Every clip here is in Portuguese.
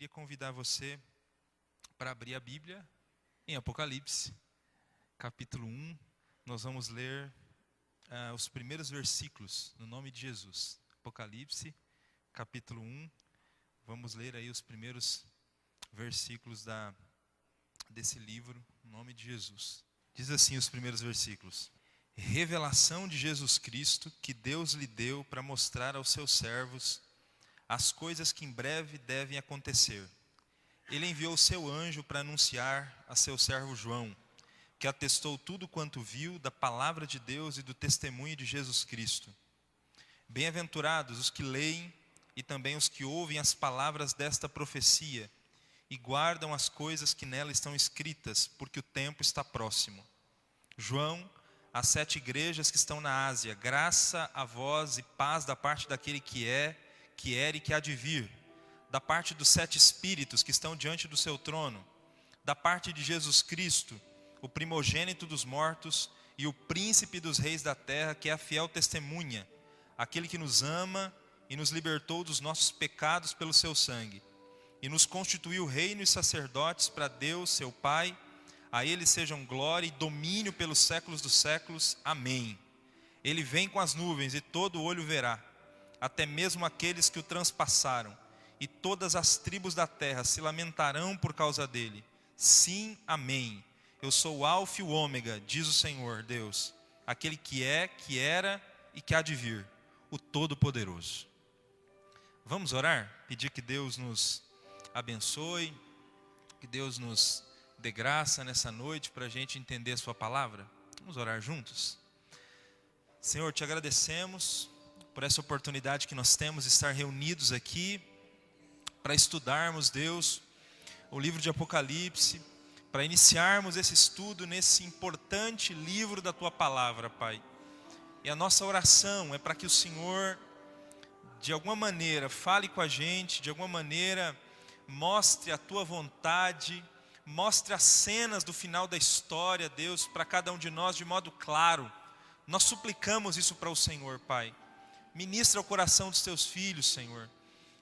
Queria convidar você para abrir a Bíblia em Apocalipse, capítulo 1. Nós vamos ler os primeiros versículos, no nome de Jesus. Apocalipse, capítulo 1. Vamos ler aí os primeiros versículos desse livro, no nome de Jesus. Diz assim os primeiros versículos: Revelação de Jesus Cristo, que Deus lhe deu para mostrar aos seus servos as coisas que em breve devem acontecer. Ele enviou o seu anjo para anunciar a seu servo João, que atestou tudo quanto viu da palavra de Deus e do testemunho de Jesus Cristo. Bem-aventurados os que leem e também os que ouvem as palavras desta profecia e guardam as coisas que nela estão escritas, porque o tempo está próximo. João, às 7 igrejas que estão na Ásia, graça a vós e paz da parte daquele que era e que há de vir, da parte dos 7 espíritos que estão diante do seu trono, da parte de Jesus Cristo, o primogênito dos mortos e o príncipe dos reis da terra, que é a fiel testemunha, aquele que nos ama e nos libertou dos nossos pecados pelo seu sangue, e nos constituiu reino e sacerdotes para Deus, seu Pai. A ele sejam glória e domínio pelos séculos dos séculos. Amém. Ele vem com as nuvens e todo olho verá, até mesmo aqueles que o transpassaram, e todas as tribos da terra se lamentarão por causa dele. Sim, amém. Eu sou o Alfa e o Ômega, diz o Senhor Deus, aquele que é, que era e que há de vir, o Todo-Poderoso. Vamos orar? Pedir que Deus nos abençoe, que Deus nos dê graça nessa noite para a gente entender a sua palavra. Vamos orar juntos? Senhor, te agradecemos por essa oportunidade que nós temos de estar reunidos aqui para estudarmos, Deus, o livro de Apocalipse, para iniciarmos esse estudo nesse importante livro da tua palavra, Pai. E a nossa oração é para que o Senhor, de alguma maneira, fale com a gente, de alguma maneira, mostre a tua vontade, mostre as cenas do final da história, Deus, para cada um de nós de modo claro. Nós suplicamos isso para o Senhor, Pai. Ministra o coração dos teus filhos, Senhor.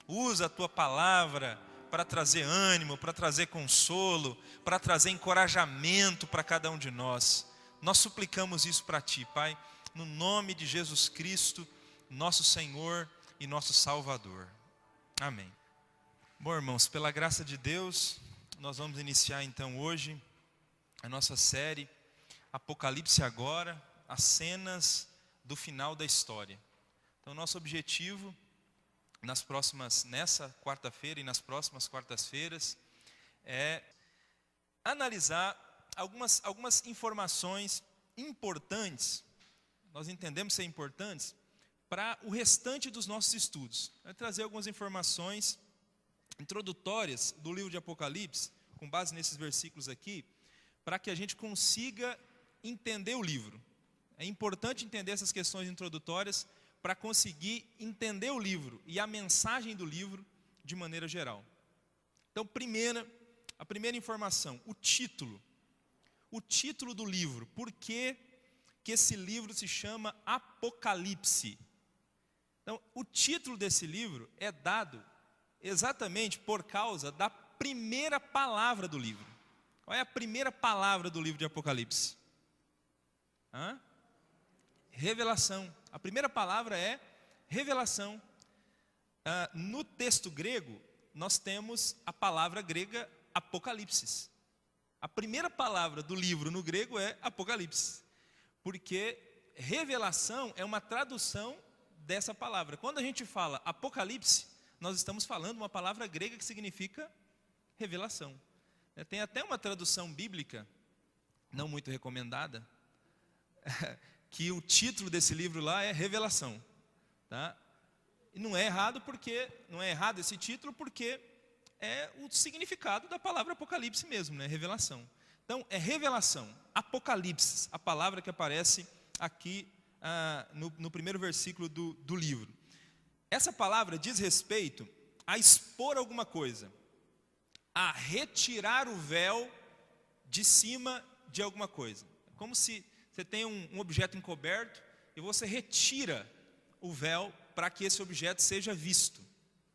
Usa a tua palavra para trazer ânimo, para trazer consolo, para trazer encorajamento para cada um de nós. Nós suplicamos isso para ti, Pai, no nome de Jesus Cristo, nosso Senhor e nosso Salvador. Amém. Bom, irmãos, pela graça de Deus, nós vamos iniciar então hoje a nossa série Apocalipse agora, as cenas do final da história. Então, nosso objetivo nessa quarta-feira e nas próximas quartas-feiras é analisar algumas informações importantes, nós entendemos ser importantes, para o restante dos nossos estudos. Vai trazer algumas informações introdutórias do livro de Apocalipse, com base nesses versículos aqui, para que a gente consiga entender o livro. É importante entender essas questões introdutórias para conseguir entender o livro e a mensagem do livro de maneira geral. Então, a primeira informação, o título. O título do livro. Por que esse livro se chama Apocalipse? Então, o título desse livro é dado exatamente por causa da primeira palavra do livro. Qual é a primeira palavra do livro de Apocalipse? Revelação. A primeira palavra é revelação. No texto grego, nós temos a palavra grega apocalipsis. A primeira palavra do livro no grego é apocalipse, porque revelação é uma tradução dessa palavra. Quando a gente fala apocalipse, nós estamos falando uma palavra grega que significa revelação. Tem até uma tradução bíblica, não muito recomendada, que o título desse livro lá é Revelação, tá? E não é errado esse título, porque é o significado da palavra Apocalipse mesmo, né? Revelação. Então, é revelação, Apocalipse, a palavra que aparece aqui no primeiro versículo do livro. Essa palavra diz respeito a expor alguma coisa, a retirar o véu de cima de alguma coisa. É como se você tem um objeto encoberto e você retira o véu para que esse objeto seja visto.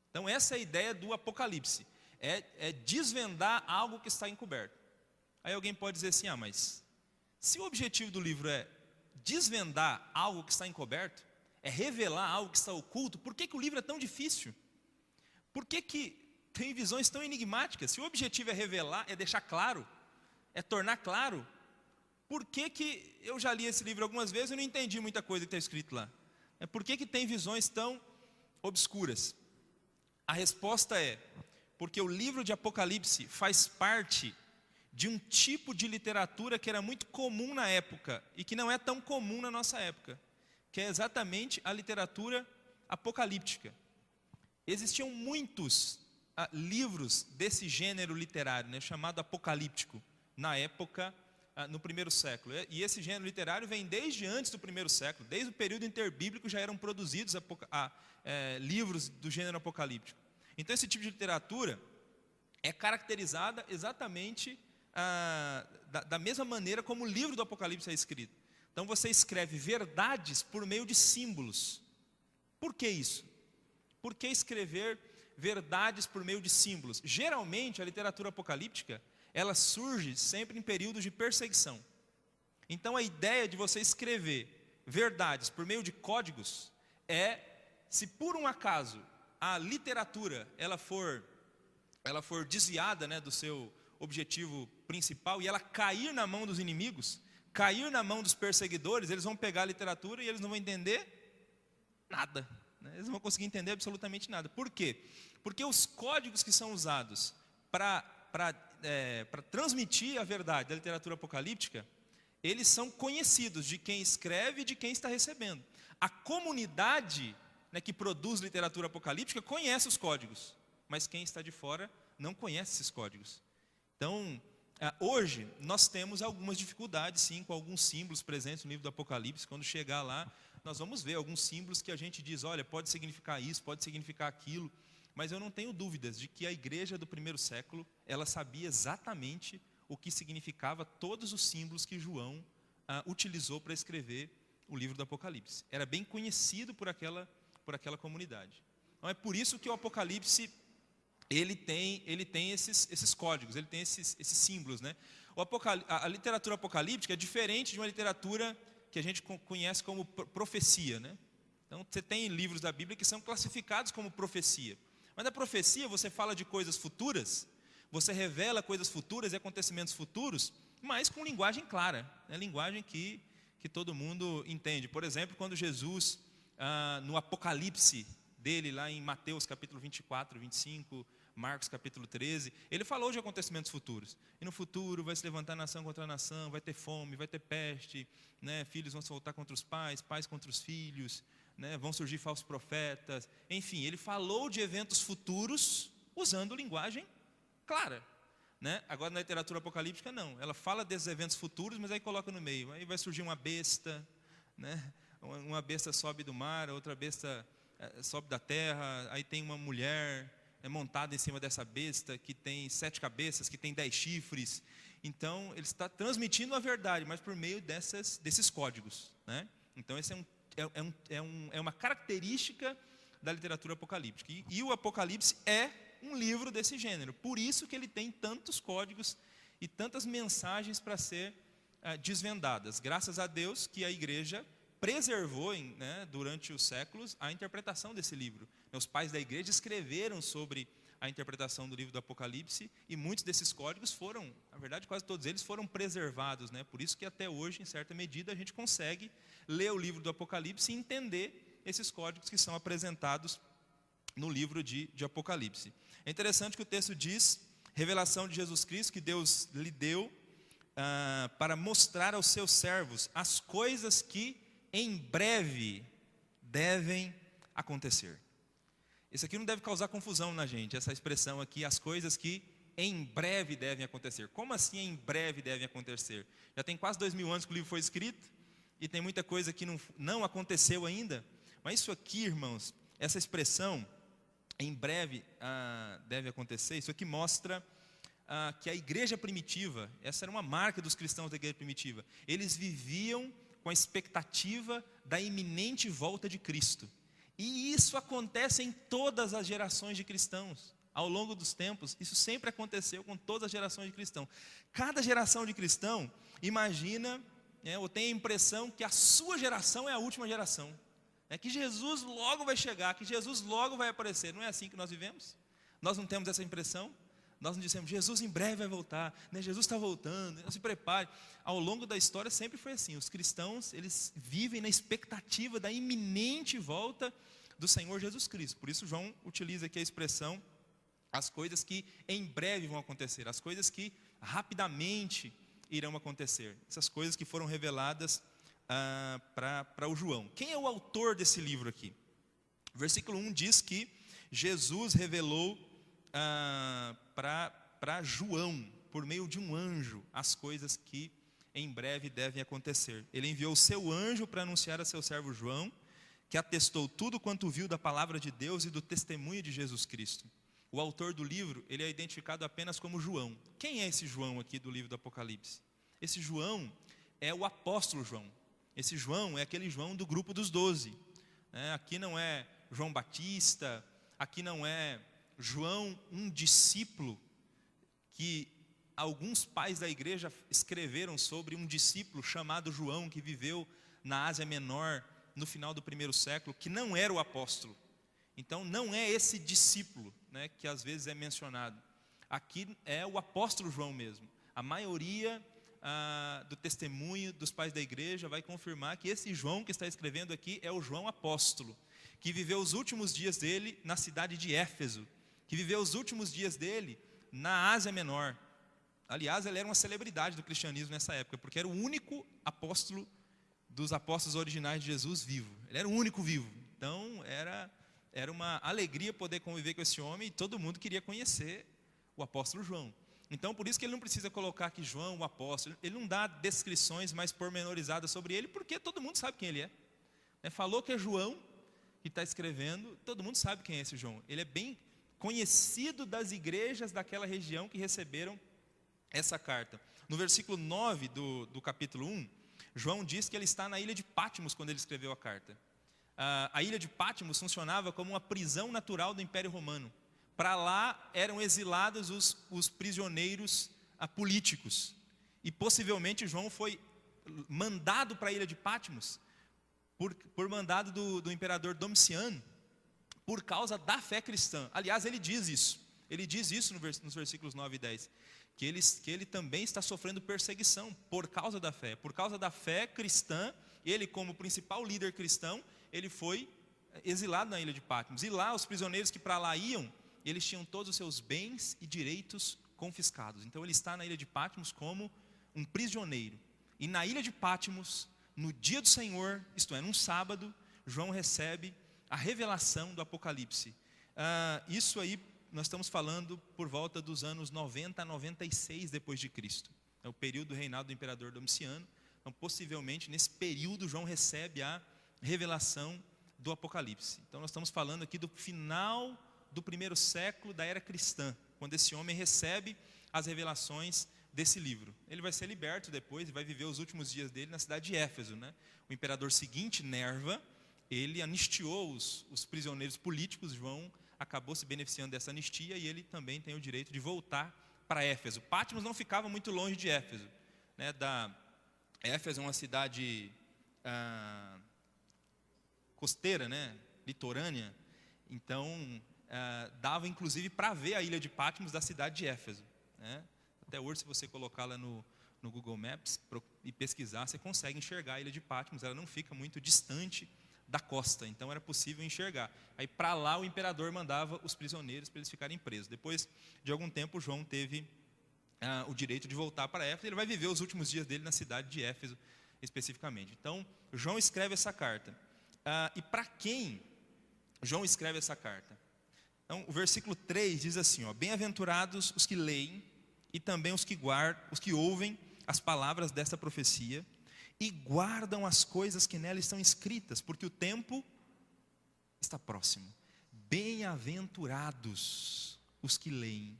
Então essa é a ideia do Apocalipse. é desvendar algo que está encoberto. Aí alguém pode dizer assim, mas se o objetivo do livro é desvendar algo que está encoberto, é revelar algo que está oculto, por que o livro é tão difícil? Por que tem visões tão enigmáticas? Se o objetivo é revelar, é deixar claro, é tornar claro, por que eu já li esse livro algumas vezes e não entendi muita coisa que está escrito lá? Por que tem visões tão obscuras? A resposta é, porque o livro de Apocalipse faz parte de um tipo de literatura que era muito comum na época e que não é tão comum na nossa época, que é exatamente a literatura apocalíptica. Existiam muitos livros desse gênero literário, chamado apocalíptico, na época, no primeiro século. E esse gênero literário vem desde antes do primeiro século, desde o período interbíblico já eram produzidos livros do gênero apocalíptico. Então esse tipo de literatura é caracterizada exatamente da mesma maneira como o livro do Apocalipse é escrito. Então você escreve verdades por meio de símbolos. Por que isso? Por que escrever verdades por meio de símbolos? Geralmente a literatura apocalíptica, ela surge sempre em períodos de perseguição. Então a ideia de você escrever verdades por meio de códigos é, se por um acaso a literatura ela for desviada, do seu objetivo principal e ela cair na mão dos inimigos, cair na mão dos perseguidores, eles vão pegar a literatura e eles não vão entender nada. Eles não vão conseguir entender absolutamente nada. Por quê? Porque os códigos que são usados para transmitir a verdade da literatura apocalíptica, eles são conhecidos de quem escreve e de quem está recebendo. A comunidade que produz literatura apocalíptica conhece os códigos, mas quem está de fora não conhece esses códigos. Então, hoje, nós temos algumas dificuldades, sim, com alguns símbolos presentes no livro do Apocalipse. Quando chegar lá, nós vamos ver alguns símbolos que a gente diz, olha, pode significar isso, pode significar aquilo, mas eu não tenho dúvidas de que a igreja do primeiro século, ela sabia exatamente o que significava todos os símbolos que João utilizou para escrever o livro do Apocalipse. Era bem conhecido por aquela comunidade. Então é por isso que o Apocalipse ele tem esses códigos, ele tem esses símbolos, A literatura apocalíptica é diferente de uma literatura que a gente conhece como profecia, Então você tem livros da Bíblia que são classificados como profecia. Mas na profecia você fala de coisas futuras, você revela coisas futuras e acontecimentos futuros, mas com linguagem clara, linguagem que todo mundo entende. Por exemplo, quando Jesus, no Apocalipse dele, lá em Mateus capítulo 24, 25, Marcos capítulo 13, ele falou de acontecimentos futuros. E no futuro vai se levantar nação contra nação, vai ter fome, vai ter peste, filhos vão se voltar contra os pais, pais contra os filhos, vão surgir falsos profetas. Enfim, ele falou de eventos futuros usando linguagem clara. Agora na literatura apocalíptica não, ela fala desses eventos futuros, mas aí coloca no meio, aí vai surgir uma besta, uma besta sobe do mar, outra besta sobe da terra, aí tem uma mulher montada em cima dessa besta, que tem 7 cabeças, que tem 10 chifres. Então ele está transmitindo a verdade, mas por meio desses códigos, Então esse é uma característica da literatura apocalíptica, e o Apocalipse é um livro desse gênero, por isso que ele tem tantos códigos e tantas mensagens para ser desvendadas. Graças a Deus que a igreja preservou durante os séculos a interpretação desse livro. Os pais da igreja escreveram sobre a interpretação do livro do Apocalipse e muitos desses códigos foram, na verdade quase todos eles foram preservados, Por isso que até hoje, em certa medida, a gente consegue ler o livro do Apocalipse e entender esses códigos que são apresentados no livro de Apocalipse. É interessante que o texto diz, revelação de Jesus Cristo, que Deus lhe deu para mostrar aos seus servos as coisas que em breve devem acontecer. Isso aqui não deve causar confusão na gente, essa expressão aqui, as coisas que em breve devem acontecer. Como assim em breve devem acontecer? Já tem quase 2000 anos que o livro foi escrito, e tem muita coisa que não aconteceu ainda, mas isso aqui, irmãos, essa expressão, em breve deve acontecer, isso aqui mostra que a igreja primitiva, essa era uma marca dos cristãos da igreja primitiva, eles viviam com a expectativa da iminente volta de Cristo. E isso acontece em todas as gerações de cristãos. Ao longo dos tempos, isso sempre aconteceu com todas as gerações de cristãos. Cada geração de cristão imagina, ou tem a impressão que a sua geração é a última geração. Que Jesus logo vai chegar, que Jesus logo vai aparecer. Não é assim que nós vivemos? Nós não temos essa impressão? Nós não dissemos, Jesus em breve vai voltar, Jesus está voltando, não se prepare. Ao longo da história sempre foi assim. Os cristãos, eles vivem na expectativa da iminente volta do Senhor Jesus Cristo. Por isso João utiliza aqui a expressão, as coisas que em breve vão acontecer, as coisas que rapidamente irão acontecer. Essas coisas que foram reveladas para o João. Quem é o autor desse livro aqui? O versículo 1 diz que Jesus revelou para João, por meio de um anjo, as coisas que em breve devem acontecer. Ele enviou o seu anjo para anunciar a seu servo João, que atestou tudo quanto viu da palavra de Deus e do testemunho de Jesus Cristo. O autor do livro, ele é identificado apenas como João. Quem é esse João aqui do livro do Apocalipse? Esse João é o apóstolo João. Esse João é aquele João do grupo dos 12. Aqui não é João Batista, aqui não é João, um discípulo, que alguns pais da igreja escreveram sobre um discípulo chamado João, que viveu na Ásia Menor no final do 1º século, que não era o apóstolo. Então não é esse discípulo, que às vezes é mencionado. Aqui é o apóstolo João mesmo. A maioria do testemunho dos pais da igreja vai confirmar que esse João que está escrevendo aqui é o João apóstolo, que viveu os últimos dias dele na cidade de Éfeso, que viveu os últimos dias dele na Ásia Menor. Aliás, ele era uma celebridade do cristianismo nessa época, porque era o único apóstolo dos apóstolos originais de Jesus vivo. Ele era o único vivo. Então, era uma alegria poder conviver com esse homem, e todo mundo queria conhecer o apóstolo João. Então, por isso que ele não precisa colocar aqui João, o apóstolo. Ele não dá descrições mais pormenorizadas sobre ele, porque todo mundo sabe quem ele é. Falou que é João que está escrevendo, todo mundo sabe quem é esse João. Ele é bem conhecido das igrejas daquela região que receberam essa carta. No versículo 9 do capítulo 1, João diz que ele está na ilha de Patmos quando ele escreveu a carta. A ilha de Patmos funcionava como uma prisão natural do Império Romano. Para lá eram exilados os prisioneiros políticos. E possivelmente João foi mandado para a ilha de Patmos por mandado do imperador Domiciano, por causa da fé cristã. Aliás, ele diz isso. Ele diz isso nos versículos 9 e 10. Que ele também está sofrendo perseguição por causa da fé. Por causa da fé cristã, ele como principal líder cristão, ele foi exilado na ilha de Patmos. E lá, os prisioneiros que para lá iam, eles tinham todos os seus bens e direitos confiscados. Então ele está na ilha de Patmos como um prisioneiro. E na ilha de Patmos, no dia do Senhor, isto é, num sábado, João recebe a revelação do Apocalipse. Isso aí, nós estamos falando por volta dos anos 90 a 96 depois de Cristo. É o período do reinado do imperador Domiciano. Então, possivelmente, nesse período, João recebe a revelação do Apocalipse. Então, nós estamos falando aqui do final do 1º século da era cristã, quando esse homem recebe as revelações desse livro. Ele vai ser liberto depois e vai viver os últimos dias dele na cidade de Éfeso. O imperador seguinte, Nerva, ele anistiou os prisioneiros políticos. João acabou se beneficiando dessa anistia e ele também tem o direito de voltar para Éfeso. Patmos não ficava muito longe de Éfeso. Éfeso é uma cidade costeira, litorânea. Então, dava inclusive para ver a ilha de Patmos da cidade de Éfeso. Até hoje, se você colocar lá no Google Maps e pesquisar, você consegue enxergar a ilha de Patmos. Ela não fica muito distante da costa, então era possível enxergar. Aí para lá o imperador mandava os prisioneiros para eles ficarem presos. Depois de algum tempo, João teve o direito de voltar para Éfeso. Ele vai viver os últimos dias dele na cidade de Éfeso, especificamente. Então, João escreve essa carta. E para quem João escreve essa carta? Então, o versículo 3 diz assim, bem-aventurados os que leem e também os que ouvem as palavras desta profecia e guardam as coisas que nela estão escritas, porque o tempo está próximo. Bem-aventurados os que leem.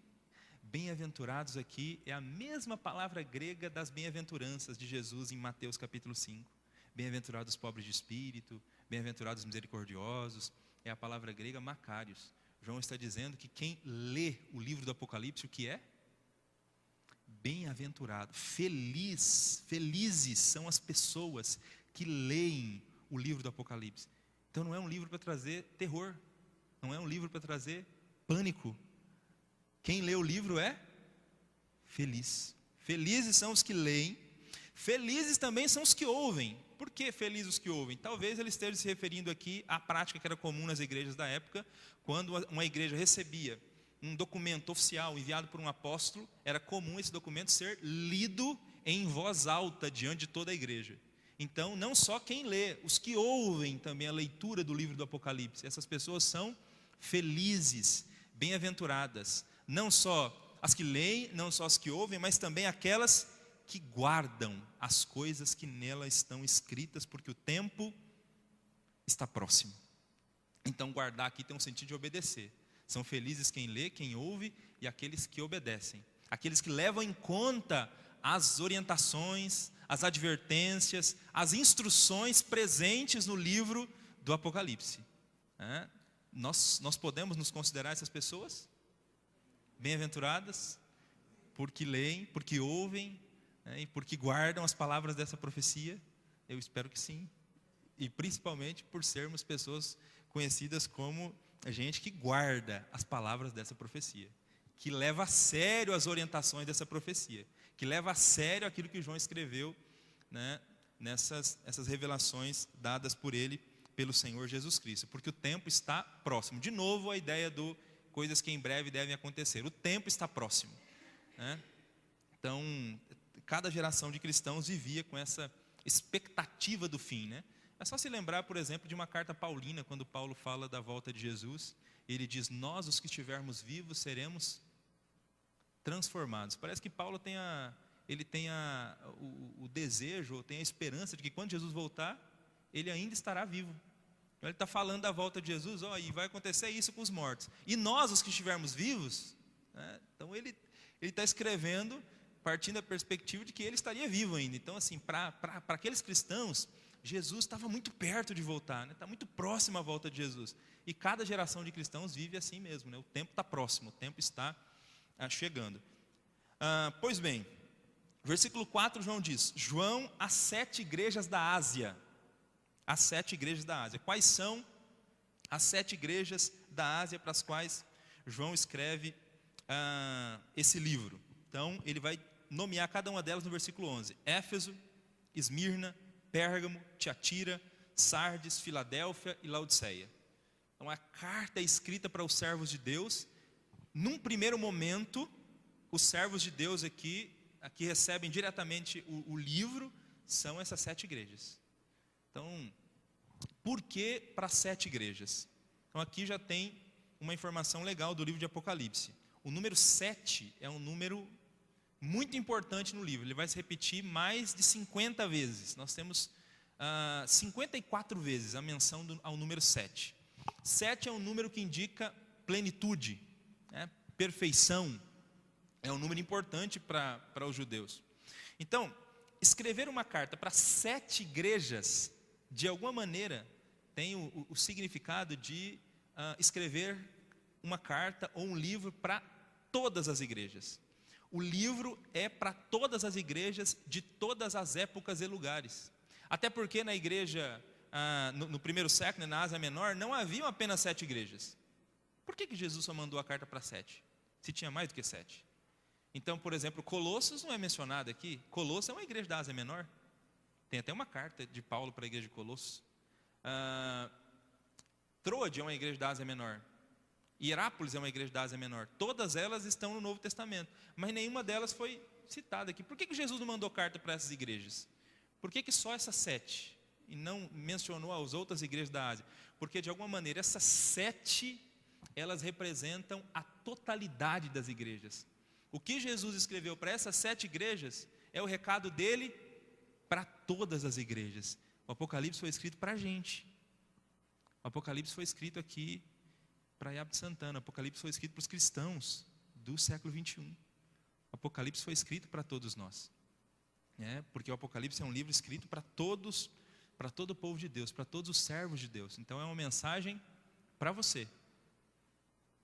Bem-aventurados aqui é a mesma palavra grega das bem-aventuranças de Jesus em Mateus capítulo 5. Bem-aventurados os pobres de espírito, bem-aventurados os misericordiosos, é a palavra grega Macários. João está dizendo que quem lê o livro do Apocalipse, o que é? Bem-aventurado, felizes são as pessoas que leem o livro do Apocalipse. Então não é um livro para trazer terror, não é um livro para trazer pânico. Quem lê o livro é feliz. Felizes são os que leem, felizes também são os que ouvem. Por que felizes os que ouvem? Talvez ele esteja se referindo aqui à prática que era comum nas igrejas da época, quando uma igreja recebia um documento oficial enviado por um apóstolo, era comum esse documento ser lido em voz alta diante de toda a igreja. Então, não só quem lê, os que ouvem também a leitura do livro do Apocalipse, essas pessoas são felizes, bem-aventuradas. Não só as que leem, não só as que ouvem, mas também aquelas que guardam as coisas que nela estão escritas, porque o tempo está próximo. Então, guardar aqui tem um sentido de obedecer. São felizes quem lê, quem ouve e aqueles que obedecem. Aqueles que levam em conta as orientações, as advertências, as instruções presentes no livro do Apocalipse. Nós podemos nos considerar essas pessoas? Bem-aventuradas, porque leem, porque ouvem, e porque guardam as palavras dessa profecia? Eu espero que sim. E principalmente por sermos pessoas conhecidas como gente que guarda as palavras dessa profecia, que leva a sério as orientações dessa profecia, que leva a sério aquilo que João escreveu, essas revelações dadas por ele, pelo Senhor Jesus Cristo, porque o tempo está próximo. De novo a ideia do coisas que em breve devem acontecer. O tempo está próximo. Então, cada geração de cristãos vivia com essa expectativa do fim, É só se lembrar, por exemplo, de uma carta paulina, quando Paulo fala da volta de Jesus. Ele diz: nós, os que estivermos vivos, seremos transformados. Parece que Paulo tem o desejo, ou tem a esperança de que quando Jesus voltar, ele ainda estará vivo. Então ele está falando da volta de Jesus, e vai acontecer isso com os mortos. E nós, os que estivermos vivos, então ele está escrevendo, partindo da perspectiva de que ele estaria vivo ainda. Então, assim, para aqueles cristãos, Jesus estava muito perto de voltar, está muito próximo à volta de Jesus. E cada geração de cristãos vive assim mesmo, o tempo está próximo, o tempo está chegando. Pois bem, versículo 4, João diz: João, às 7 igrejas da Ásia. As 7 igrejas da Ásia. Quais são as 7 igrejas da Ásia para as quais João escreve esse livro? Então, ele vai nomear cada uma delas no versículo 11. Éfeso, Esmirna, Pérgamo, Tiatira, Sardes, Filadélfia e Laodiceia. Então a carta é escrita para os servos de Deus. Num primeiro momento, os servos de Deus aqui recebem diretamente o livro, são essas 7 igrejas. Então, por que para 7 igrejas? Então aqui já tem uma informação legal do livro de Apocalipse. O número 7 é um número muito importante no livro, ele vai se repetir mais de 50 vezes. Nós temos 54 vezes a menção ao número 7. 7 é um número que indica plenitude, perfeição, é um número importante para os judeus. Então, escrever uma carta para 7 igrejas, de alguma maneira, tem o significado de escrever uma carta ou um livro para todas as igrejas. O livro é para todas as igrejas de todas as épocas e lugares. Até porque na igreja, no primeiro século, na Ásia Menor, não haviam apenas 7 igrejas. Por que Jesus só mandou a carta para 7? Se tinha mais do que 7. Então, por exemplo, Colossos não é mencionado aqui. Colossos é uma igreja da Ásia Menor. Tem até uma carta de Paulo para a igreja de Colossos. Troade é uma igreja da Ásia Menor. Hierápolis é uma igreja da Ásia Menor. Todas elas estão no Novo Testamento, mas nenhuma delas foi citada aqui. Por que Jesus não mandou carta para essas igrejas? Por que só essas 7? E não mencionou as outras igrejas da Ásia? Porque de alguma maneira essas 7, elas representam a totalidade das igrejas. O que Jesus escreveu para essas 7 igrejas é o recado dele para todas as igrejas. O Apocalipse foi escrito para a gente. O Apocalipse foi escrito aqui para Iab de Santana. O Apocalipse foi escrito para os cristãos do século 21. O Apocalipse foi escrito para todos nós. Porque o Apocalipse é um livro escrito para todos, para todo o povo de Deus, para todos os servos de Deus. Então é uma mensagem para você.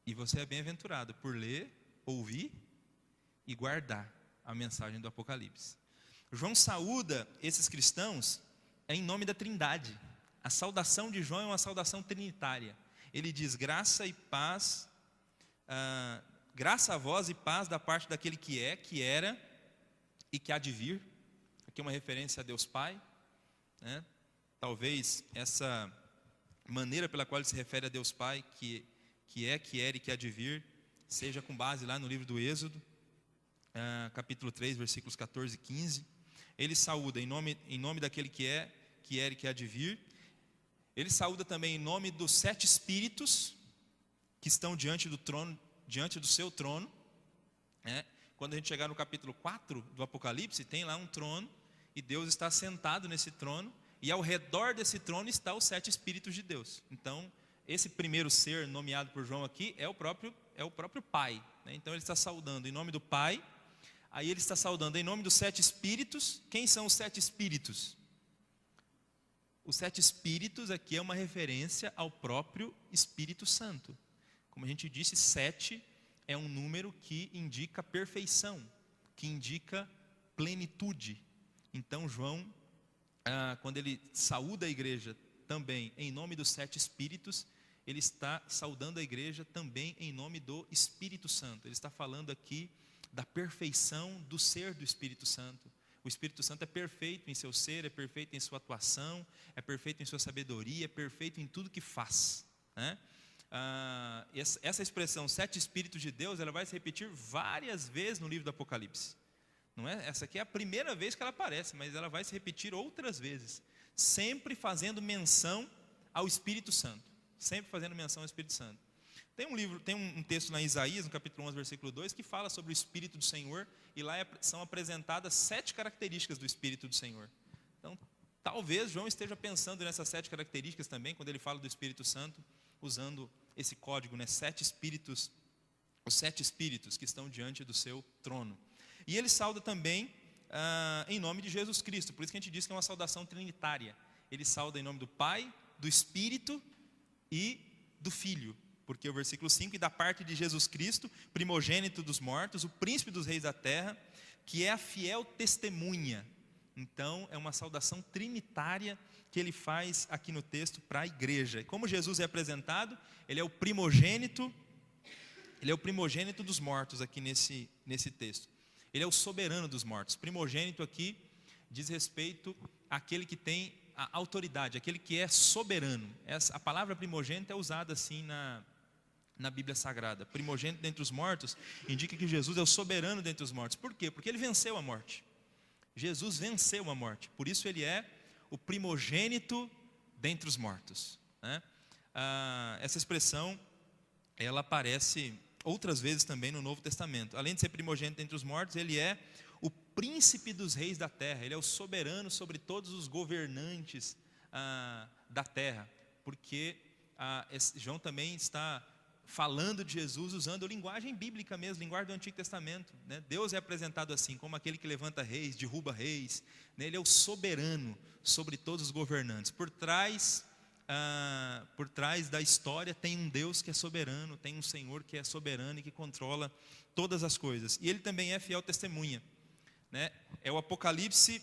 E você é bem-aventurado por ler, ouvir e guardar a mensagem do Apocalipse. João saúda esses cristãos em nome da Trindade. A saudação de João é uma saudação trinitária. Ele diz: graça e paz, graça a vós e paz da parte daquele que é, que era e que há de vir. Aqui é uma referência a Deus Pai, né? Talvez essa maneira pela qual ele se refere a Deus Pai, que é, que era e que há de vir, seja com base lá no livro do Êxodo, capítulo 3, versículos 14 e 15. Ele saúda em nome daquele que é, que era e que há de vir. Ele saúda também em nome dos 7 espíritos que estão diante do trono, diante do seu trono, né? Quando a gente chegar no capítulo 4 do Apocalipse, tem lá um trono, e Deus está sentado nesse trono, e ao redor desse trono está os 7 espíritos de Deus. Então, esse primeiro ser nomeado por João aqui é o próprio Pai, né? Então ele está saudando em nome do Pai. Aí ele está saudando em nome dos 7 espíritos. Quem são os 7 espíritos? Os 7 espíritos aqui é uma referência ao próprio Espírito Santo. Como a gente disse, 7 é um número que indica perfeição, que indica plenitude. Então João, quando ele saúda a igreja também em nome dos 7 espíritos, ele está saudando a igreja também em nome do Espírito Santo. Ele está falando aqui da perfeição do ser do Espírito Santo. O Espírito Santo é perfeito em seu ser, é perfeito em sua atuação, é perfeito em sua sabedoria, é perfeito em tudo que faz, né? Essa expressão 7 Espíritos de Deus, ela vai se repetir várias vezes no livro do Apocalipse. Não é? Essa aqui é a primeira vez que ela aparece, mas ela vai se repetir outras vezes, sempre fazendo menção ao Espírito Santo, sempre fazendo menção ao Espírito Santo. Tem um texto lá em Isaías, no capítulo 11, versículo 2, que fala sobre o Espírito do Senhor, e lá são apresentadas 7 características do Espírito do Senhor. Então, talvez João esteja pensando nessas 7 características também, quando ele fala do Espírito Santo, usando esse código, né? 7 espíritos, os 7 espíritos que estão diante do seu trono. E ele sauda também em nome de Jesus Cristo, por isso que a gente diz que é uma saudação trinitária. Ele sauda em nome do Pai, do Espírito e do Filho, porque o versículo 5, e da parte de Jesus Cristo, primogênito dos mortos, o príncipe dos reis da terra, que é a fiel testemunha. Então é uma saudação trinitária que ele faz aqui no texto para a igreja. E como Jesus é apresentado, ele é o primogênito dos mortos aqui nesse texto. Ele é o soberano dos mortos. Primogênito aqui diz respeito àquele que tem a autoridade, aquele que é soberano. A palavra primogênito é usada assim na Bíblia Sagrada. Primogênito dentre os mortos indica que Jesus é o soberano dentre os mortos. Por quê? Porque ele venceu a morte. Jesus venceu a morte, por isso ele é o primogênito dentre os mortos, né? Essa expressão, ela aparece outras vezes também no Novo Testamento. Além de ser primogênito entre os mortos, ele é o príncipe dos reis da terra. Ele é o soberano sobre todos os governantes da terra. Porque João também está falando de Jesus usando linguagem bíblica mesmo, linguagem do Antigo Testamento, né? Deus é apresentado assim, como aquele que levanta reis, derruba reis, né? Ele é o soberano sobre todos os governantes. Por trás da história tem um Deus que é soberano, tem um Senhor que é soberano e que controla todas as coisas. E ele também é fiel testemunha, né? É o Apocalipse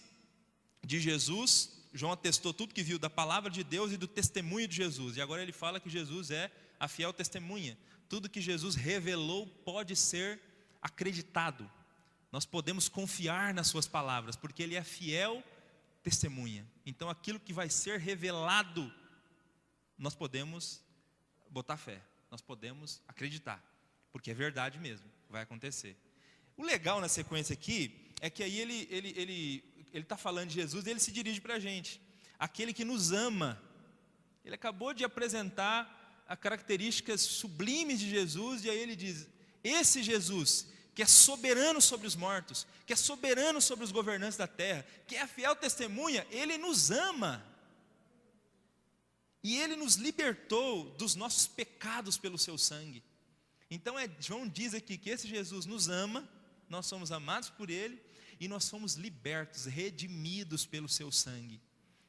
de Jesus. João atestou tudo que viu da palavra de Deus e do testemunho de Jesus. E agora ele fala que Jesus é a fiel testemunha. Tudo que Jesus revelou pode ser acreditado. Nós podemos confiar nas suas palavras, porque ele é fiel testemunha. Então aquilo que vai ser revelado, nós podemos botar fé, nós podemos acreditar, porque é verdade mesmo, vai acontecer. O legal na sequência aqui é que aí ele está falando de Jesus e ele se dirige para a gente, aquele que nos ama. Ele acabou de apresentar as características sublimes de Jesus, e aí ele diz: esse Jesus que é soberano sobre os mortos, que é soberano sobre os governantes da terra, que é a fiel testemunha, ele nos ama. E ele nos libertou dos nossos pecados pelo seu sangue. Então João diz aqui que esse Jesus nos ama, nós somos amados por ele, e nós somos libertos, redimidos pelo seu sangue,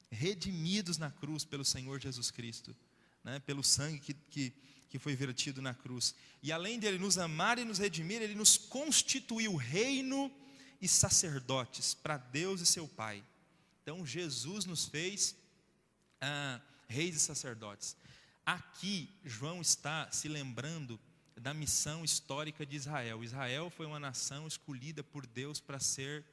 redimidos na cruz pelo Senhor Jesus Cristo, né? Pelo sangue que que foi vertido na cruz. E além dele nos amar e nos redimir, ele nos constituiu reino e sacerdotes para Deus e seu Pai. Então Jesus nos fez reis e sacerdotes. Aqui João está se lembrando da missão histórica de Israel. Israel foi uma nação escolhida por Deus para ser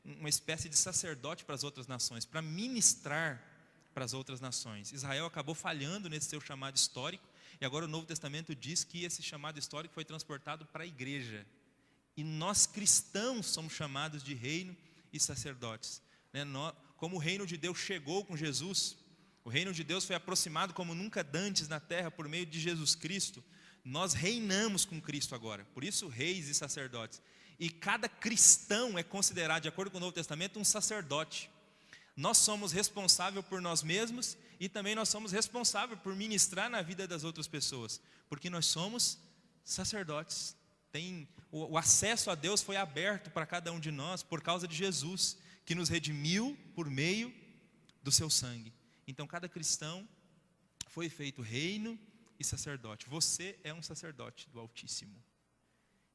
uma espécie de sacerdote para as outras nações, para ministrar para as outras nações. Israel acabou falhando nesse seu chamado histórico, e agora o Novo Testamento diz que esse chamado histórico foi transportado para a igreja. E nós cristãos somos chamados de reino e sacerdotes. Como o reino de Deus chegou com Jesus, o reino de Deus foi aproximado como nunca dantes na terra por meio de Jesus Cristo, nós reinamos com Cristo agora, por isso reis e sacerdotes. E cada cristão é considerado, de acordo com o Novo Testamento, um sacerdote. Nós somos responsáveis por nós mesmos e também nós somos responsáveis por ministrar na vida das outras pessoas, porque nós somos sacerdotes. O acesso a Deus foi aberto para cada um de nós por causa de Jesus, que nos redimiu por meio do seu sangue. Então cada cristão foi feito reino e sacerdote. Você é um sacerdote do Altíssimo.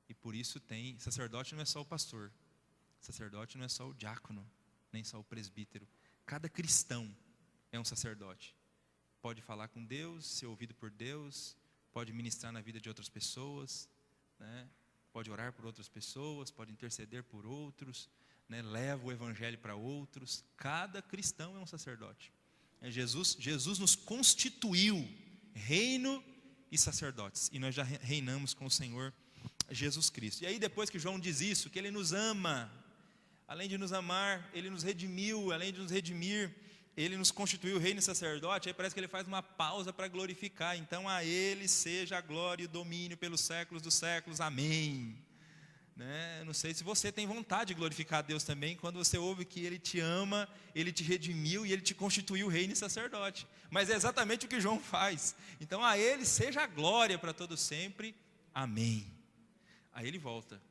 E por isso sacerdote não é só o pastor, sacerdote não é só o diácono, nem só o presbítero. Cada cristão é um sacerdote. Pode falar com Deus, ser ouvido por Deus, pode ministrar na vida de outras pessoas, né? Pode orar por outras pessoas, pode interceder por outros, né? Leva o evangelho para outros. Cada cristão é um sacerdote. Jesus nos constituiu reino e sacerdotes, e nós já reinamos com o Senhor Jesus Cristo. E aí depois que João diz isso, que ele nos ama, além de nos amar, ele nos redimiu, além de nos redimir, ele nos constituiu reino e sacerdote, aí parece que ele faz uma pausa para glorificar. Então a ele seja a glória e o domínio pelos séculos dos séculos, amém. Né? Não sei se você tem vontade de glorificar a Deus também, quando você ouve que ele te ama, ele te redimiu e ele te constituiu reino e sacerdote. Mas é exatamente o que João faz. Então a ele seja a glória para todo sempre, amém. Aí ele volta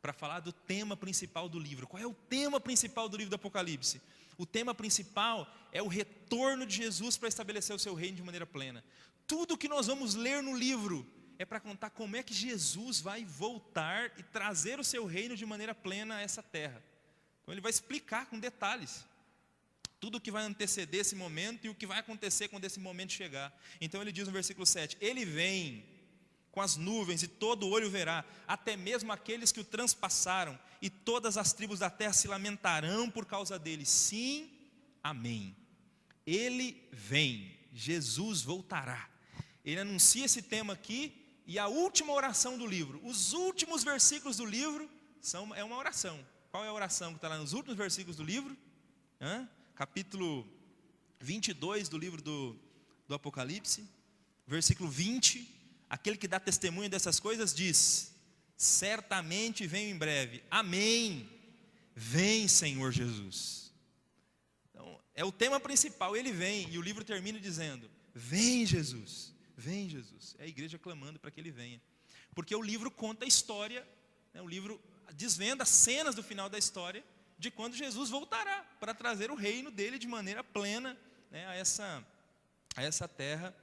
para falar do tema principal do livro. Qual é o tema principal do livro do Apocalipse? O tema principal é o retorno de Jesus para estabelecer o seu reino de maneira plena. Tudo que nós vamos ler no livro é para contar como é que Jesus vai voltar e trazer o seu reino de maneira plena a essa terra. Então ele vai explicar com detalhes tudo o que vai anteceder esse momento e o que vai acontecer quando esse momento chegar. Então ele diz no versículo 7, ele vem com as nuvens, e todo olho verá, até mesmo aqueles que o transpassaram, e todas as tribos da terra se lamentarão por causa dele. Sim, amém. Ele vem, Jesus voltará. Ele anuncia esse tema aqui, e a última oração do livro, os últimos versículos do livro, é uma oração. Qual é a oração que está lá nos últimos versículos do livro? Capítulo 22 do livro do Apocalipse, versículo 20, aquele que dá testemunho dessas coisas diz, certamente venho em breve, amém, vem Senhor Jesus. Então, é o tema principal, ele vem, e o livro termina dizendo, vem Jesus, vem Jesus. É a igreja clamando para que ele venha, porque o livro conta a história, né, o livro desvenda cenas do final da história, de quando Jesus voltará, para trazer o reino dele de maneira plena, né, a essa terra,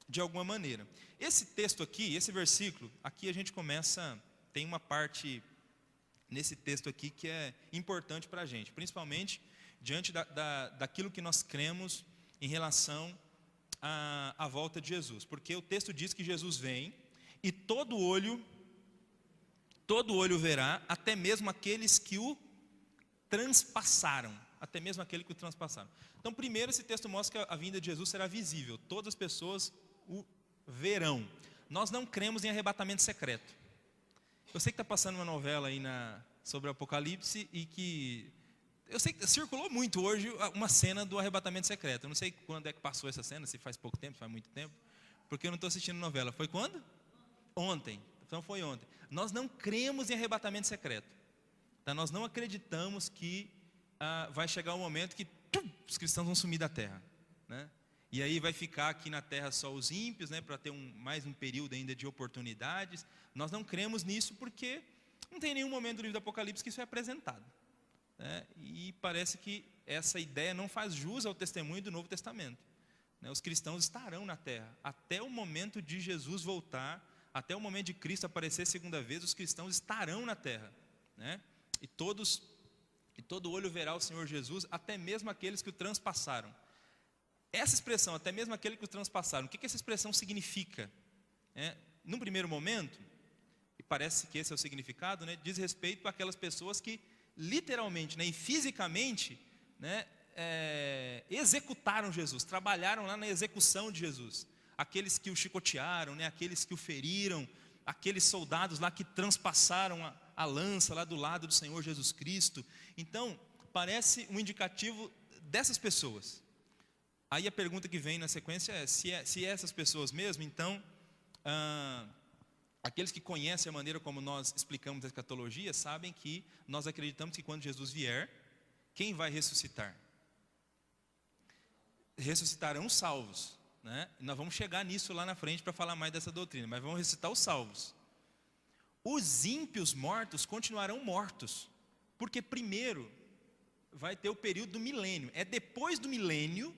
de alguma maneira. Esse texto aqui, esse versículo, aqui a gente começa, tem uma parte nesse texto aqui que é importante para a gente, principalmente diante daquilo que nós cremos em relação à volta de Jesus, porque o texto diz que Jesus vem e todo olho verá, até mesmo aqueles que o transpassaram, até mesmo aquele que o transpassaram. Então primeiro esse texto mostra que a vinda de Jesus será visível, todas as pessoas o verão. Nós não cremos em arrebatamento secreto. Eu sei que está passando uma novela aí sobre o Apocalipse, e que eu sei que circulou muito hoje uma cena do arrebatamento secreto. Eu não sei quando é que passou essa cena, se faz pouco tempo, se faz muito tempo, porque eu não estou assistindo novela. Foi quando? Ontem. Então foi ontem. Nós não cremos em arrebatamento secreto. Tá? Nós não acreditamos que vai chegar um momento que os cristãos vão sumir da terra, né? E aí vai ficar aqui na terra só os ímpios, né, para ter mais um período ainda de oportunidades. Nós não cremos nisso porque não tem nenhum momento do livro do Apocalipse que isso é apresentado, né? E parece que essa ideia não faz jus ao testemunho do Novo Testamento. né, os cristãos estarão na terra. Até o momento de Jesus voltar, até o momento de Cristo aparecer segunda vez, os cristãos estarão na terra, né? E todo olho verá o Senhor Jesus, até mesmo aqueles que o transpassaram. Essa expressão, até mesmo aqueles que o transpassaram, o que essa expressão significa? Num primeiro momento, e parece que esse é o significado, né, diz respeito àquelas pessoas que literalmente, né, e fisicamente, né, executaram Jesus, trabalharam lá na execução de Jesus. Aqueles que o chicotearam, né, aqueles que o feriram, aqueles soldados lá que transpassaram a lança lá do lado do Senhor Jesus Cristo. Então, parece um indicativo dessas pessoas. Aí a pergunta que vem na sequência é, se essas pessoas mesmo, então, aqueles que conhecem a maneira como nós explicamos a escatologia, sabem que nós acreditamos que quando Jesus vier, quem vai ressuscitar? Ressuscitarão os salvos, né? Nós vamos chegar nisso lá na frente para falar mais dessa doutrina, mas vamos ressuscitar os salvos. Os ímpios mortos continuarão mortos, porque primeiro vai ter o período do milênio. É depois do milênio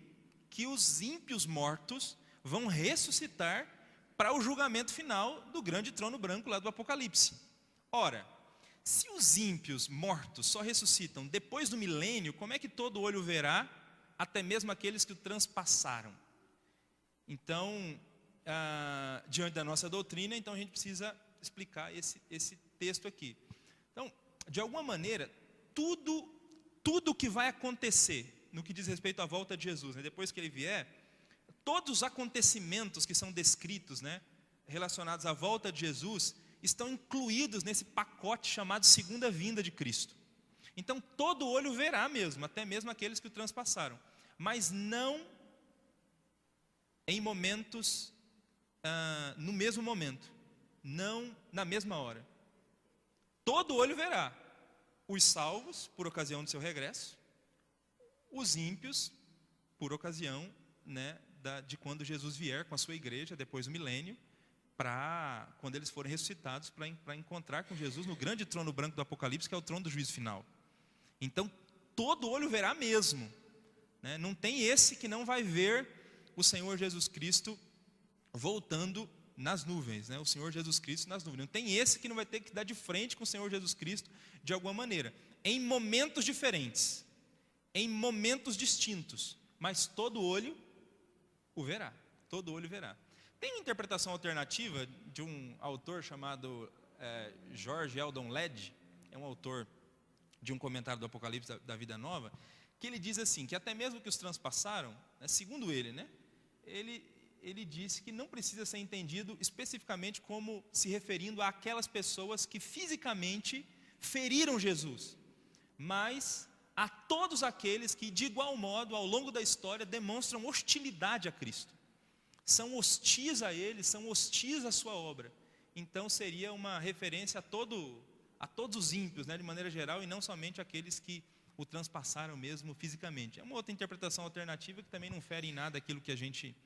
que os ímpios mortos vão ressuscitar para o julgamento final do grande trono branco lá do Apocalipse. Ora, se os ímpios mortos só ressuscitam depois do milênio, como é que todo olho verá, até mesmo aqueles que o transpassaram? Então, diante da nossa doutrina, então a gente precisa explicar esse texto aqui. Então, de alguma maneira, tudo que vai acontecer no que diz respeito à volta de Jesus, né, depois que ele vier, todos os acontecimentos que são descritos, né, relacionados à volta de Jesus, estão incluídos nesse pacote chamado segunda vinda de Cristo. Então, todo olho verá mesmo, até mesmo aqueles que o transpassaram, mas não em momentos, no mesmo momento, não na mesma hora. Todo olho verá, os salvos por ocasião do seu regresso, os ímpios por ocasião, né, de quando Jesus vier com a sua igreja depois do milênio, para quando eles forem ressuscitados para encontrar com Jesus no grande trono branco do Apocalipse, que é o trono do juízo final. Então todo olho verá mesmo, né? Não tem esse que não vai ver o Senhor Jesus Cristo voltando nas nuvens, né? O Senhor Jesus Cristo nas nuvens. Não tem esse que não vai ter que dar de frente com o Senhor Jesus Cristo de alguma maneira, em momentos diferentes, em momentos distintos, mas todo olho o verá, todo olho verá. Tem uma interpretação alternativa de um autor chamado George Eldon Ladd, é um autor de um comentário do Apocalipse da Vida Nova, que ele diz assim, que até mesmo que os transpassaram, né, segundo ele, né, ele disse que não precisa ser entendido especificamente como se referindo àquelas pessoas que fisicamente feriram Jesus, mas a todos aqueles que de igual modo ao longo da história demonstram hostilidade a Cristo, são hostis a ele, são hostis à sua obra. Então seria uma referência a todos os ímpios, né, de maneira geral, e não somente aqueles que o transpassaram mesmo fisicamente. É uma outra interpretação alternativa que também não fere em nada aquilo que a gente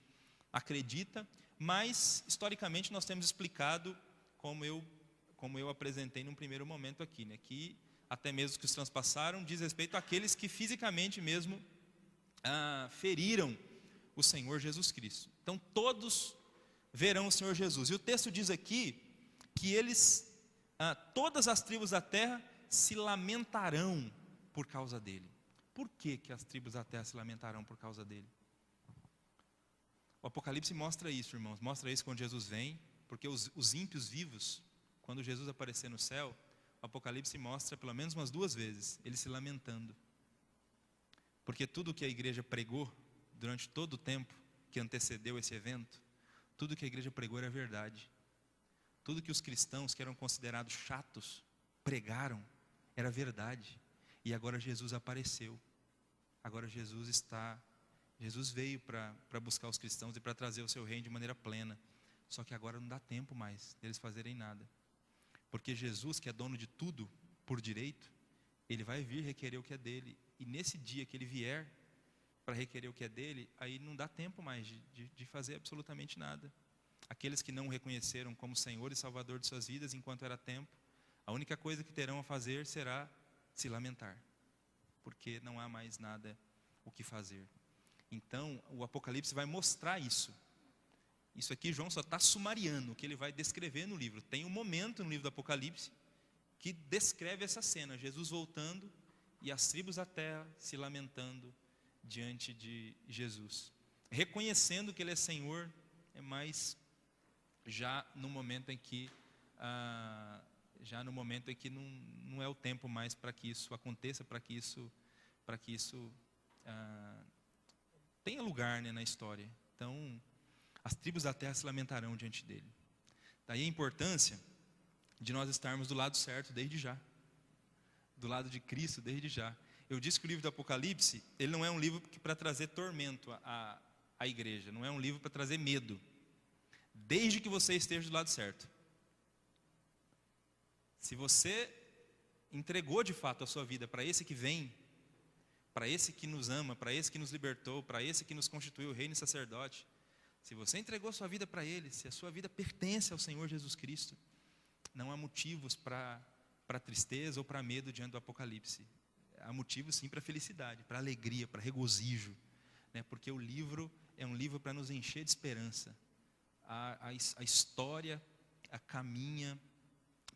acredita, mas historicamente nós temos explicado, como eu apresentei num primeiro momento aqui, né, que até mesmo os que os transpassaram diz respeito àqueles que fisicamente mesmo feriram o Senhor Jesus Cristo. Então todos verão o Senhor Jesus. E o texto diz aqui que todas as tribos da terra se lamentarão por causa dele. Por que as tribos da terra se lamentarão por causa dele? O Apocalipse mostra isso, irmãos. Mostra isso quando Jesus vem, porque os ímpios vivos, quando Jesus aparecer no céu, o Apocalipse mostra pelo menos umas 2 vezes eles se lamentando. Porque tudo que a igreja pregou durante todo o tempo que antecedeu esse evento, tudo que a igreja pregou era verdade. Tudo que os cristãos que eram considerados chatos pregaram era verdade. E agora Jesus apareceu. Agora Jesus veio para buscar os cristãos e para trazer o seu reino de maneira plena. Só que agora não dá tempo mais deles fazerem nada. Porque Jesus, que é dono de tudo por direito, ele vai vir requerer o que é dele. E nesse dia que ele vier para requerer o que é dele, aí não dá tempo mais de fazer absolutamente nada. Aqueles que não o reconheceram como Senhor e Salvador de suas vidas enquanto era tempo, a única coisa que terão a fazer será se lamentar, porque não há mais nada o que fazer. Então, o Apocalipse vai mostrar isso. Isso aqui João só está sumariando, o que ele vai descrever no livro. Tem um momento no livro do Apocalipse que descreve essa cena, Jesus voltando e as tribos da terra se lamentando diante de Jesus, reconhecendo que ele é Senhor, mas já no momento em que não é o tempo mais para que isso aconteça, para que isso tenha lugar, né, na história. Então, as tribos da terra se lamentarão diante dele. Daí a importância de nós estarmos do lado certo desde já, do lado de Cristo desde já. Eu disse que o livro do Apocalipse, ele não é um livro para trazer tormento à igreja, não é um livro para trazer medo, desde que você esteja do lado certo. Se você entregou de fato a sua vida para esse que vem, para esse que nos ama, para esse que nos libertou, para esse que nos constituiu reino e sacerdote, se você entregou a sua vida para ele, se a sua vida pertence ao Senhor Jesus Cristo, não há motivos para tristeza ou para medo diante do Apocalipse. Há motivos sim para felicidade, para alegria, para regozijo, né? Porque o livro é um livro para nos encher de esperança. A história caminha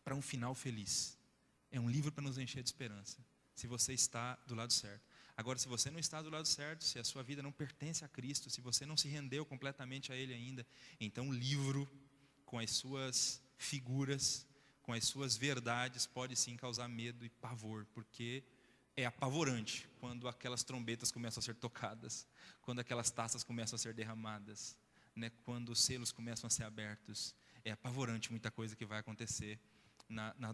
para um final feliz. É um livro para nos encher de esperança, se você está do lado certo. Agora, se você não está do lado certo, se a sua vida não pertence a Cristo, se você não se rendeu completamente a Ele ainda, então o livro, com as suas figuras, com as suas verdades, pode sim causar medo e pavor, porque é apavorante quando aquelas trombetas começam a ser tocadas, quando aquelas taças começam a ser derramadas, né? Quando os selos começam a ser abertos. É apavorante muita coisa que vai acontecer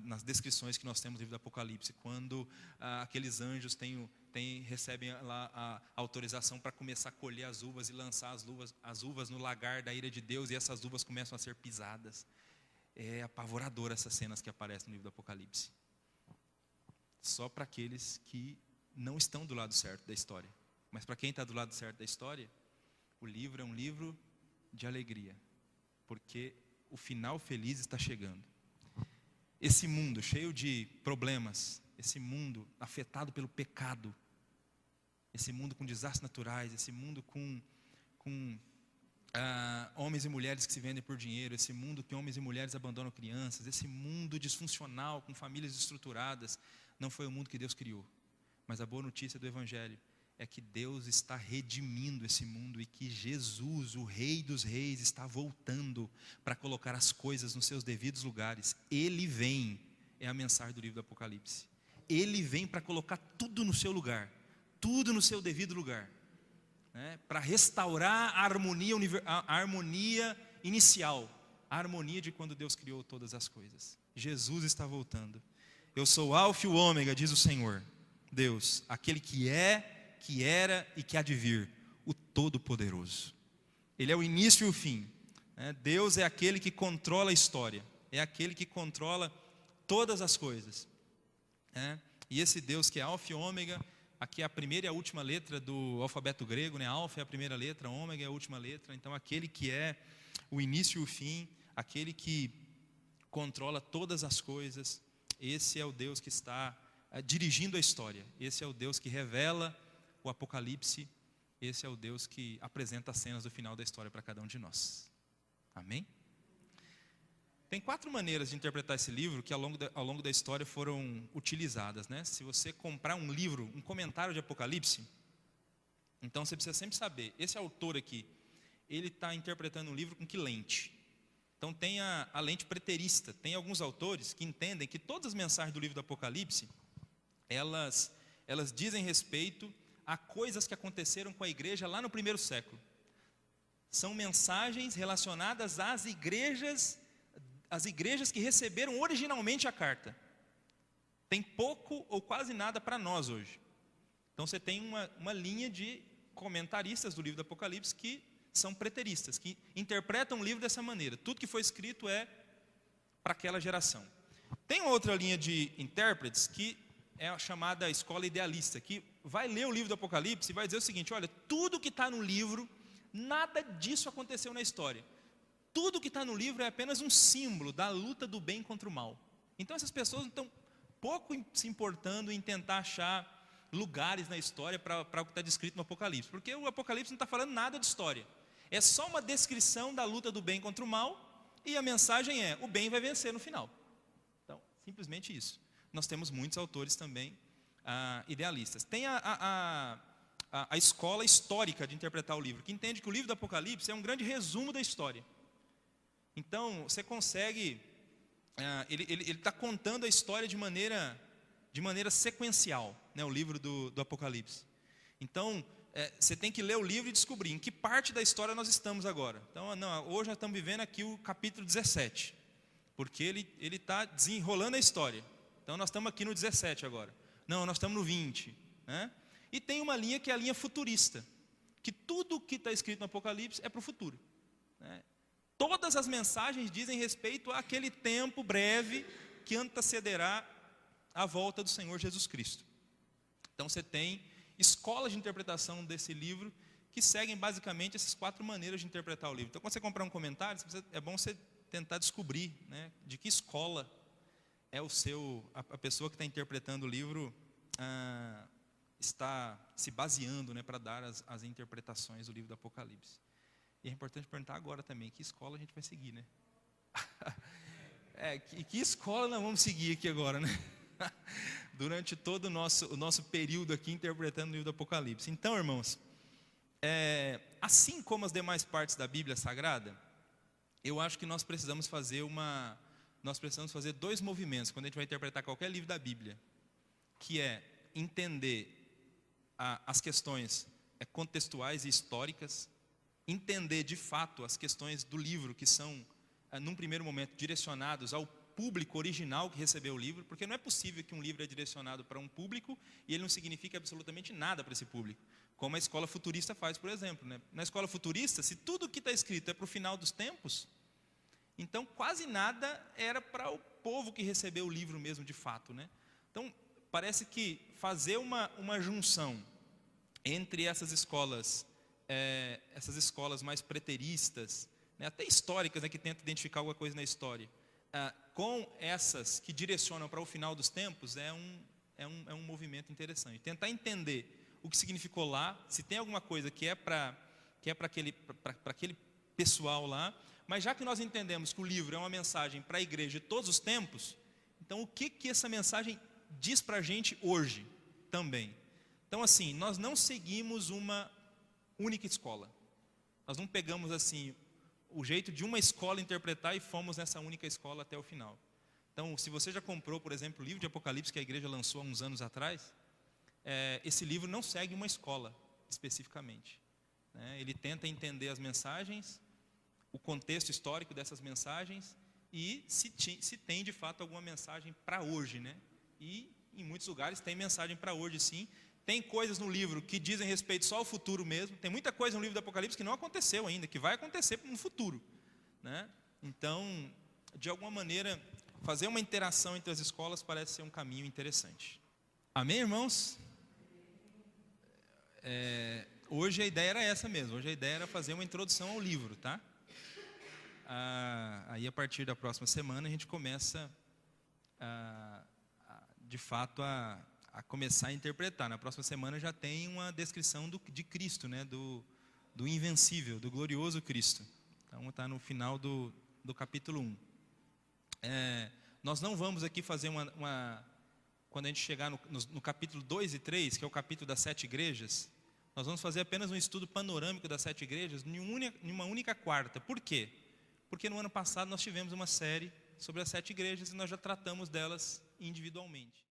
nas descrições que nós temos no livro do Apocalipse, quando aqueles anjos recebem lá a autorização para começar a colher as uvas e lançar as uvas no lagar da ira de Deus, e essas uvas começam a ser pisadas. É apavorador essas cenas que aparecem no livro do Apocalipse. Só para aqueles que não estão do lado certo da história. Mas para quem está do lado certo da história, o livro é um livro de alegria, porque o final feliz está chegando. Esse mundo cheio de problemas, esse mundo afetado pelo pecado, esse mundo com desastres naturais, esse mundo com homens e mulheres que se vendem por dinheiro, esse mundo que homens e mulheres abandonam crianças, esse mundo disfuncional, com famílias estruturadas, não foi o mundo que Deus criou. Mas a boa notícia do Evangelho é que Deus está redimindo esse mundo e que Jesus, o Rei dos Reis, está voltando para colocar as coisas nos seus devidos lugares. Ele vem, é a mensagem do livro do Apocalipse. Ele vem para colocar tudo no seu lugar, tudo no seu devido lugar, né? Para restaurar a harmonia inicial, a harmonia de quando Deus criou todas as coisas. Jesus está voltando. Eu sou o Alfa e o Ômega, diz o Senhor, Deus, aquele que é, que era e que há de vir, o Todo-Poderoso. Ele é o início e o fim, né? Deus é aquele que controla a história, é aquele que controla todas as coisas, né? E esse Deus que é Alfa e Ômega, aqui é a primeira e a última letra do alfabeto grego, né? Alfa é a primeira letra, Ômega é a última letra. Então aquele que é o início e o fim, aquele que controla todas as coisas, esse é o Deus que está dirigindo a história, esse é o Deus que revela o Apocalipse, esse é o Deus que apresenta as cenas do final da história para cada um de nós. Amém? Tem 4 maneiras de interpretar esse livro que ao longo da história foram utilizadas, né? Se você comprar um livro, um comentário de Apocalipse, então você precisa sempre saber, esse autor aqui, ele está interpretando um livro com que lente? Então tem a lente preterista. Tem alguns autores que entendem que todas as mensagens do livro do Apocalipse, elas dizem respeito a coisas que aconteceram com a igreja lá no primeiro século. São mensagens relacionadas às igrejas que receberam originalmente a carta. Tem pouco ou quase nada para nós hoje. Então você tem uma linha de comentaristas do livro do Apocalipse que são preteristas, que interpretam o livro dessa maneira. Tudo que foi escrito é para aquela geração. Tem outra linha de intérpretes que é a chamada escola idealista, que vai ler o livro do Apocalipse e vai dizer o seguinte: olha, tudo que está no livro, nada disso aconteceu na história. Tudo que está no livro é apenas um símbolo da luta do bem contra o mal. Então essas pessoas não estão pouco se importando em tentar achar lugares na história para o que está descrito no Apocalipse. Porque o Apocalipse não está falando nada de história. É só uma descrição da luta do bem contra o mal, e a mensagem é: o bem vai vencer no final. Então, simplesmente isso. Nós temos muitos autores também idealistas. Tem a escola histórica de interpretar o livro, que entende que o livro do Apocalipse é um grande resumo da história. Então, você consegue... ele está contando a história de maneira sequencial, né, o livro do Apocalipse. Então, você tem que ler o livro e descobrir em que parte da história nós estamos agora. Então, hoje nós estamos vivendo aqui o capítulo 17, porque ele está desenrolando a história. Então, nós estamos aqui no 17 agora. Não, nós estamos no 20. Né? E tem uma linha que é a linha futurista, que tudo o que está escrito no Apocalipse é para o futuro. Né? Todas as mensagens dizem respeito àquele tempo breve que antecederá a volta do Senhor Jesus Cristo. Então você tem escolas de interpretação desse livro que seguem basicamente essas 4 maneiras de interpretar o livro. Então quando você comprar um comentário, é bom você tentar descobrir, né, de que escola é a pessoa que está interpretando o livro está se baseando, né, para dar as interpretações do livro do Apocalipse. E é importante perguntar agora também, que escola a gente vai seguir, né? Que escola nós vamos seguir aqui agora, né? Durante todo o nosso período aqui interpretando o livro do Apocalipse. Então, irmãos, assim como as demais partes da Bíblia Sagrada, eu acho que nós precisamos fazer 2 movimentos quando a gente vai interpretar qualquer livro da Bíblia, que é entender as questões contextuais e históricas, entender de fato as questões do livro que são, num primeiro momento, direcionados ao público original que recebeu o livro, porque não é possível que um livro é direcionado para um público e ele não signifique absolutamente nada para esse público, como a escola futurista faz, por exemplo. Né? Na escola futurista, se tudo o que está escrito é para o final dos tempos, então quase nada era para o povo que recebeu o livro mesmo de fato. Né? Então, parece que fazer uma junção entre essas escolas mais preteristas, né, até históricas, né, que tentam identificar alguma coisa na história, com essas que direcionam para o final dos tempos, é um movimento interessante. Tentar entender o que significou lá, se tem alguma coisa que é para aquele pessoal lá, mas já que nós entendemos que o livro é uma mensagem para a igreja de todos os tempos, então o que essa mensagem diz para a gente hoje também? Então, assim, nós não seguimos uma única escola. Nós não pegamos assim o jeito de uma escola interpretar e fomos nessa única escola até o final. Então, se você já comprou, por exemplo, o livro de Apocalipse que a igreja lançou há uns anos atrás, esse livro não segue uma escola especificamente. Né? Ele tenta entender as mensagens, o contexto histórico dessas mensagens e se tem de fato alguma mensagem para hoje. Né? E em muitos lugares tem mensagem para hoje, sim. Tem coisas no livro que dizem respeito só ao futuro mesmo. Tem muita coisa no livro do Apocalipse que não aconteceu ainda, que vai acontecer no futuro. Né? Então, de alguma maneira, fazer uma interação entre as escolas parece ser um caminho interessante. Amém, irmãos? Hoje a ideia era essa mesmo. Hoje a ideia era fazer uma introdução ao livro, tá? Aí, a partir da próxima semana, a gente começa, de fato, a começar a interpretar. Na próxima semana já tem uma descrição de Cristo, né? do invencível, do glorioso Cristo. Então está no final do capítulo 1. Nós não vamos aqui fazer quando a gente chegar no capítulo 2 e 3, que é o capítulo das 7 igrejas, nós vamos fazer apenas um estudo panorâmico das 7 igrejas em uma única quarta. Por quê? Porque no ano passado nós tivemos uma série sobre as 7 igrejas e nós já tratamos delas individualmente.